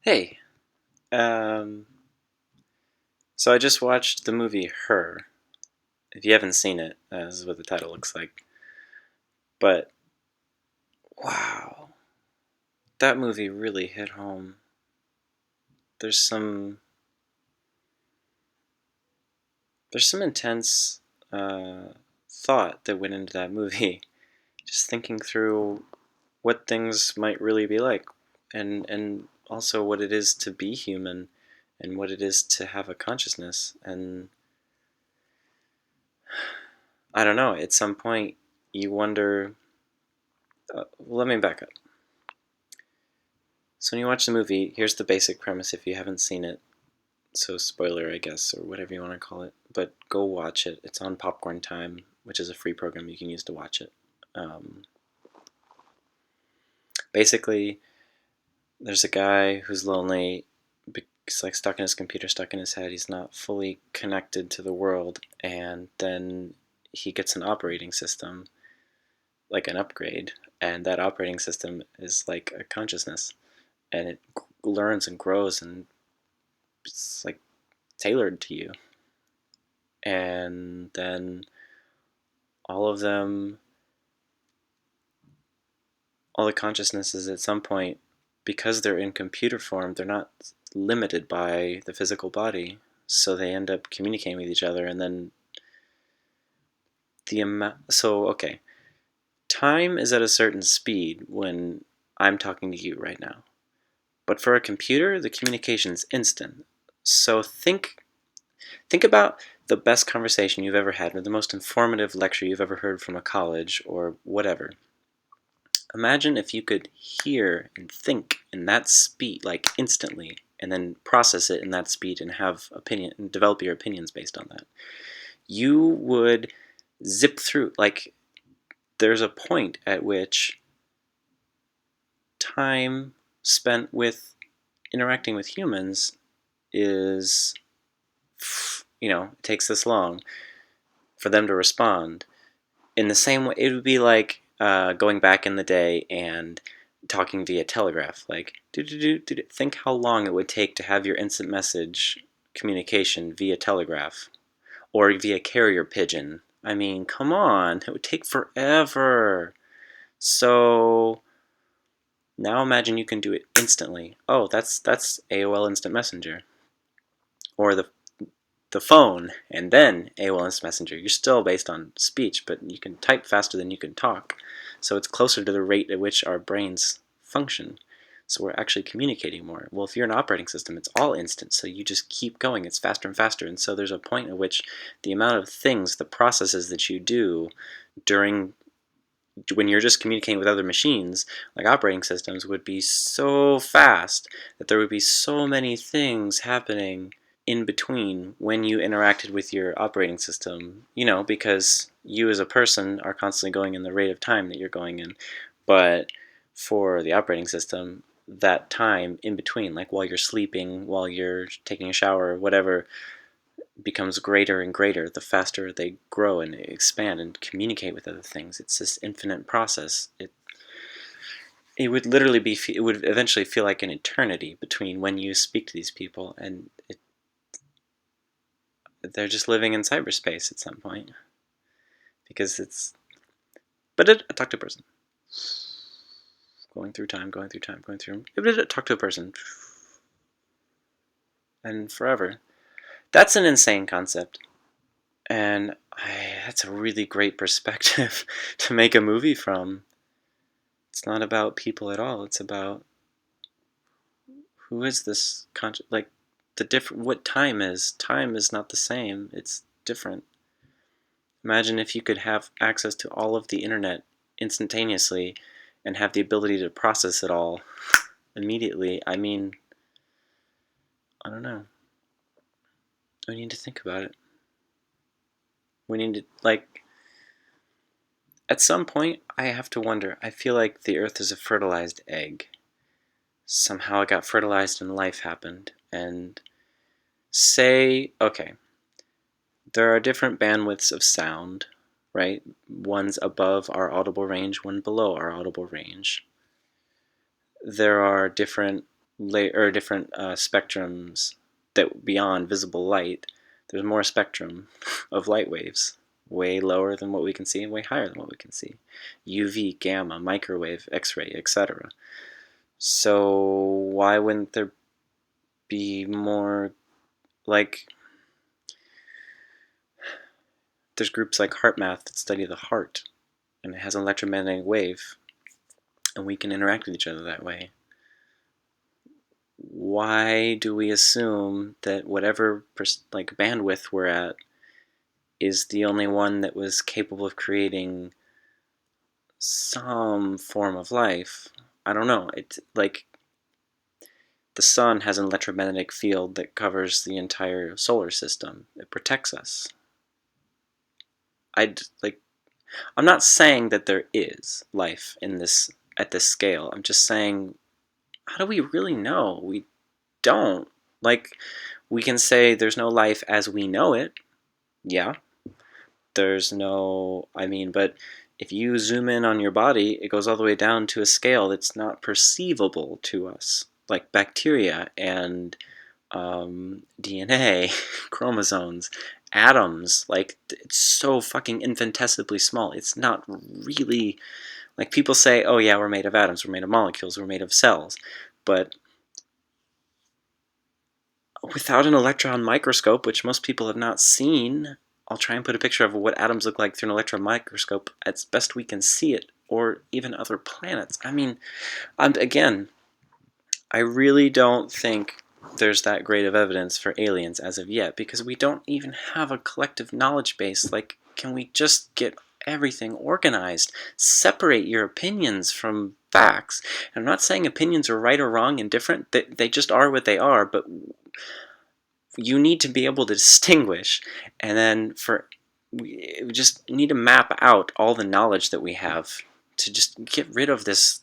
Hey, um, so I just watched the movie Her. If you haven't seen it, this is what the title looks like. But wow, that movie really hit home. There's some there's some intense uh, thought that went into that movie. Just thinking through what things might really be like, and also what it is to be human, and what it is to have a consciousness. And I don't know. At some point, you wonder. Let me back up. So when you watch the movie, here's the basic premise if you haven't seen it. So spoiler, I guess, or whatever you want to call it. But go watch it. It's on Popcorn Time, which is a free program you can use to watch it. Um, Basically, there's a guy who's lonely. He's like stuck in his computer, stuck in his head. He's not fully connected to the world, and then he gets an operating system, like an upgrade, and that operating system is like a consciousness, and it learns and grows, and it's like tailored to you. And then all of them, all the consciousnesses at some point, because they're in computer form, they're not limited by the physical body. So they end up communicating with each other. And then the amount. So, okay. Time is at a certain speed when I'm talking to you right now. But for a computer, the communication is instant. So think about the best conversation you've ever had, or the most informative lecture you've ever heard from a college or whatever. Imagine if you could hear and think in that speed, like instantly, and then process it in that speed and have opinion and develop your opinions based on that. You would zip through. Like there's a point at which time spent with interacting with humans is, it takes this long for them to respond. In the same way, it would be like going back in the day and talking via telegraph. Like, think how long it would take to have your instant message communication via telegraph or via carrier pigeon. I mean, come on, it would take forever. So now imagine you can do it instantly. Oh, that's AOL Instant Messenger, or the phone, and then AOL Instant Messenger. You're still based on speech, but you can type faster than you can talk. So it's closer to the rate at which our brains function. So we're actually communicating more. Well, if you're an operating system, it's all instant, so you just keep going. It's faster and faster. And so there's a point at which the amount of things, the processes that you do during when you're just communicating with other machines, like operating systems, would be so fast that there would be so many things happening in between when you interacted with your operating system, because you as a person are constantly going in the rate of time that you're going in. But for the operating system, that time in between, like while you're sleeping, while you're taking a shower, whatever, becomes greater and greater the faster they grow and expand and communicate with other things. It's this infinite process. It would literally be, it would eventually feel like an eternity between when you speak to these people, and they're just living in cyberspace at some point, because it's, but talk to a person, going through time, going through time, going through, talk to a person, and forever. That's an insane concept, and that's a really great perspective to make a movie from. It's not about people at all. It's about who is this like the different, what time is. Time is not the same. It's different. Imagine if you could have access to all of the internet instantaneously and have the ability to process it all immediately. I mean, I don't know. We need to think about it. We need to, like, at some point, I have to wonder. I feel like the Earth is a fertilized egg. Somehow it got fertilized and life happened. And say, okay, there are different bandwidths of sound, right? One's above our audible range, one below our audible range. There are different or different spectrums that beyond visible light. There's more spectrum of light waves, way lower than what we can see and way higher than what we can see. UV, gamma, microwave, X-ray, etc. So why wouldn't there be more, like, there's groups like HeartMath that study the heart, and it has an electromagnetic wave, and we can interact with each other that way. Why do we assume that whatever bandwidth we're at is the only one that was capable of creating some form of life? I don't know. It's like the sun has an electromagnetic field that covers the entire solar system. It protects us. I'm not saying that there is life in this at this scale. I'm just saying, how do we really know? We don't. Like, we can say there's no life as we know it. Yeah. There's no, but if you zoom in on your body, it goes all the way down to a scale that's not perceivable to us, like bacteria and DNA, chromosomes, atoms. Like, it's so fucking infinitesimally small. It's not really, like, people say, oh yeah, we're made of atoms, we're made of molecules, we're made of cells, but without an electron microscope, which most people have not seen, I'll try and put a picture of what atoms look like through an electron microscope as best we can see it, or even other planets. Again, I really don't think there's that great of evidence for aliens as of yet, because we don't even have a collective knowledge base. Like, can we just get everything organized? Separate your opinions from facts. And I'm not saying opinions are right or wrong and different. They just are what they are, but you need to be able to distinguish, and then we just need to map out all the knowledge that we have to just get rid of this.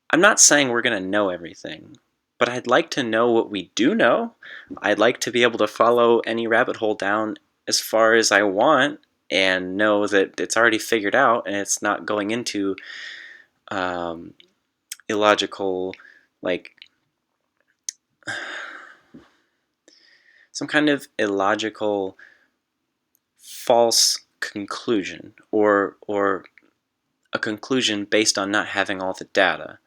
I'm not saying we're going to know everything, but I'd like to know what we do know. I'd like to be able to follow any rabbit hole down as far as I want and know that it's already figured out and it's not going into illogical, like, some kind of illogical false conclusion, or a conclusion based on not having all the data.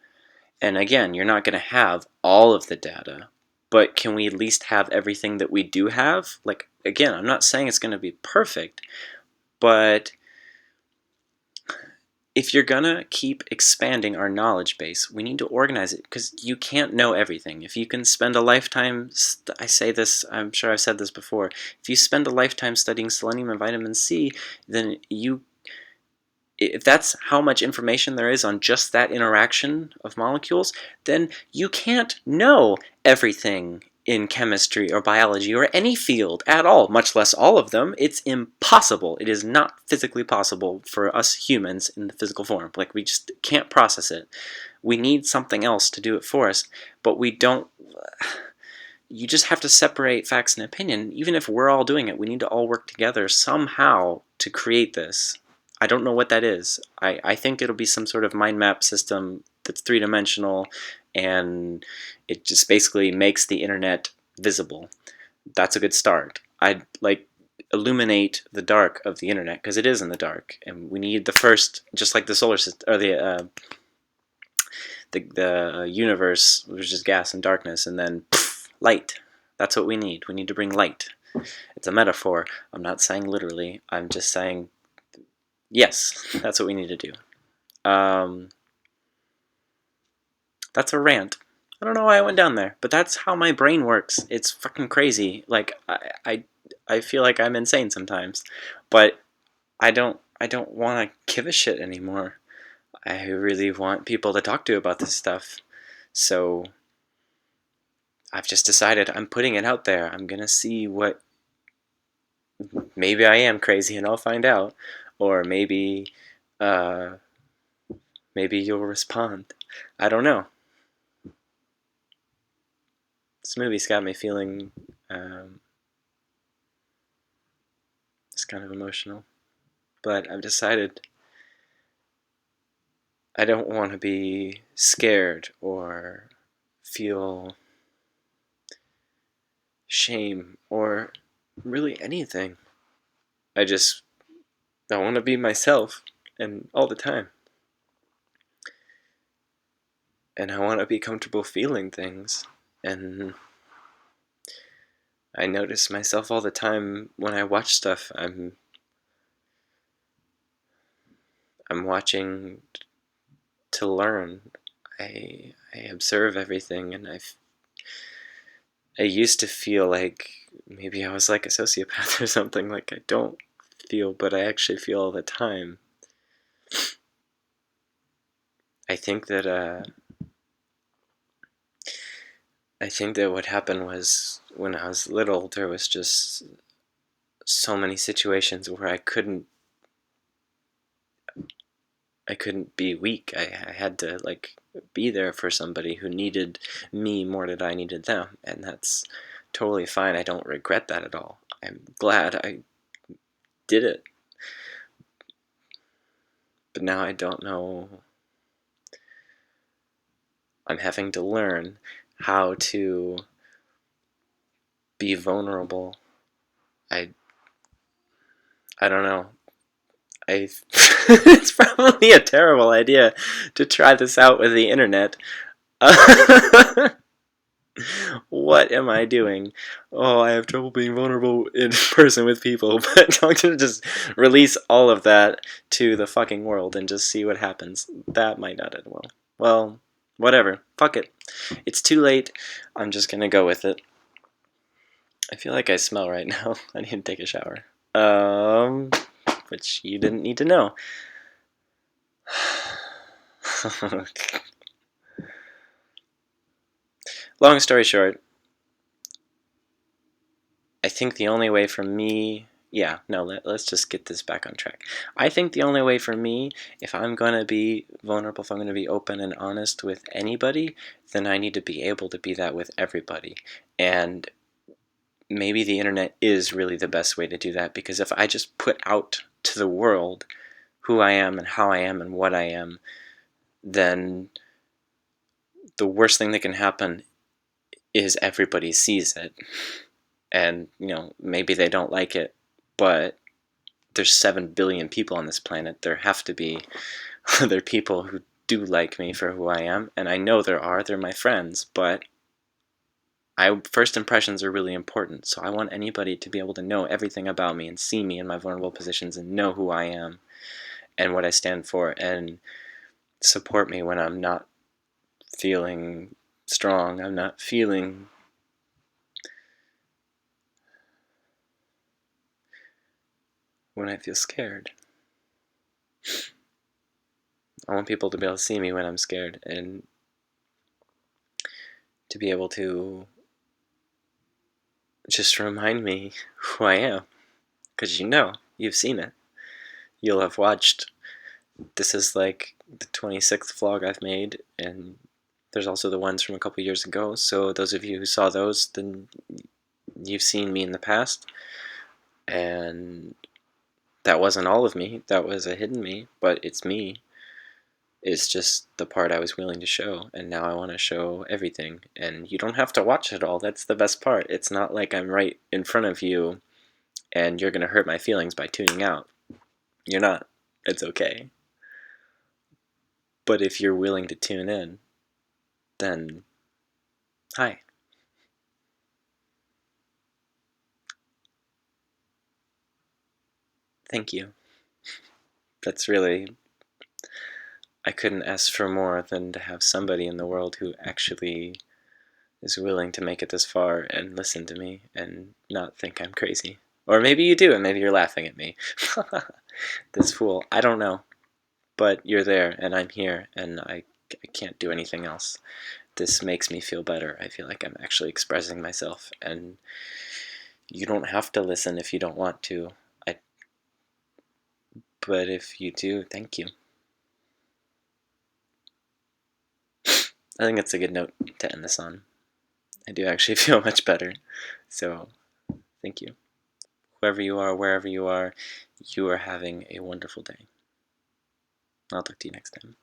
And again, you're not going to have all of the data, but can we at least have everything that we do have? Like, again, I'm not saying it's going to be perfect, but if you're going to keep expanding our knowledge base, we need to organize it, because you can't know everything. If you can spend a lifetime, I say this, I'm sure I've said this before, if you spend a lifetime studying selenium and vitamin C, then if that's how much information there is on just that interaction of molecules, then you can't know everything in chemistry or biology or any field at all, much less all of them. It's impossible. It is not physically possible for us humans in the physical form. Like, we just can't process it. We need something else to do it for us, but we don't. You just have to separate facts and opinion. Even if we're all doing it, we need to all work together somehow to create this. I don't know what that is. I think it'll be some sort of mind map system that's three-dimensional, and it just basically makes the internet visible. That's a good start. I'd like illuminate the dark of the internet, because it is in the dark, and we need the first, just like the solar system, or the universe, which is gas and darkness, and then poof, light. That's what we need. We need to bring light. It's a metaphor. I'm not saying literally. I'm just saying, yes, that's what we need to do. That's a rant. I don't know why I went down there, but that's how my brain works. It's fucking crazy. Like, I feel like I'm insane sometimes, but I don't want to give a shit anymore. I really want people to talk to about this stuff. So I've just decided I'm putting it out there. I'm gonna see what. Maybe I am crazy, and I'll find out, or uh, maybe you'll respond. I don't know. This movie's got me feeling it's kind of emotional, but I've decided I don't want to be scared or feel shame or really anything. I want to be myself and all the time. And I want to be comfortable feeling things. And I notice myself all the time when I watch stuff. I'm watching to learn. I observe everything, and I used to feel like maybe I was like a sociopath or something. Like I don't feel, but I actually feel all the time. I think that what happened was when I was little, there was just so many situations where I couldn't be weak. I had to like be there for somebody who needed me more than I needed them, and that's totally fine. I don't regret that at all. I'm glad I did it, but now I don't know. I'm having to learn how to be vulnerable. I I don't know. I it's probably a terrible idea to try this out with the internet. What am I doing? Oh, I have trouble being vulnerable in person with people, but I'm gonna just release all of that to the fucking world and just see what happens. That might not end well. Well, whatever. Fuck it. It's too late. I'm just gonna go with it. I feel like I smell right now. I need to take a shower. Which you didn't need to know. Long story short, I think the only way for me, yeah, no, let's just get this back on track. I think the only way for me, if I'm going to be vulnerable, if I'm going to be open and honest with anybody, then I need to be able to be that with everybody. And maybe the internet is really the best way to do that, because if I just put out to the world who I am and how I am and what I am, then the worst thing that can happen is everybody sees it. And, maybe they don't like it, but there's 7 billion people on this planet. There have to be other people who do like me for who I am, and I know there are. They're my friends, but first impressions are really important, so I want anybody to be able to know everything about me and see me in my vulnerable positions and know who I am and what I stand for and support me when I'm not feeling strong. I'm not feeling when I feel scared. I want people to be able to see me when I'm scared and to be able to just remind me who I am. Because you've seen it. You'll have watched. This is like the 26th vlog I've made, and there's also the ones from a couple years ago. So those of you who saw those, then you've seen me in the past. And that wasn't all of me. That was a hidden me, but it's me. It's just the part I was willing to show, and now I want to show everything. And you don't have to watch it all. That's the best part. It's not like I'm right in front of you and you're going to hurt my feelings by tuning out. You're not. It's okay. But if you're willing to tune in, then hi. Thank you. That's really, I couldn't ask for more than to have somebody in the world who actually is willing to make it this far and listen to me and not think I'm crazy. Or maybe you do, and maybe you're laughing at me. This fool. I don't know. But you're there, and I'm here, and I can't do anything else. This makes me feel better. I feel like I'm actually expressing myself, and you don't have to listen if you don't want to. But if you do, thank you. I think that's a good note to end this on. I do actually feel much better. So, thank you. Whoever you are, wherever you are having a wonderful day. I'll talk to you next time.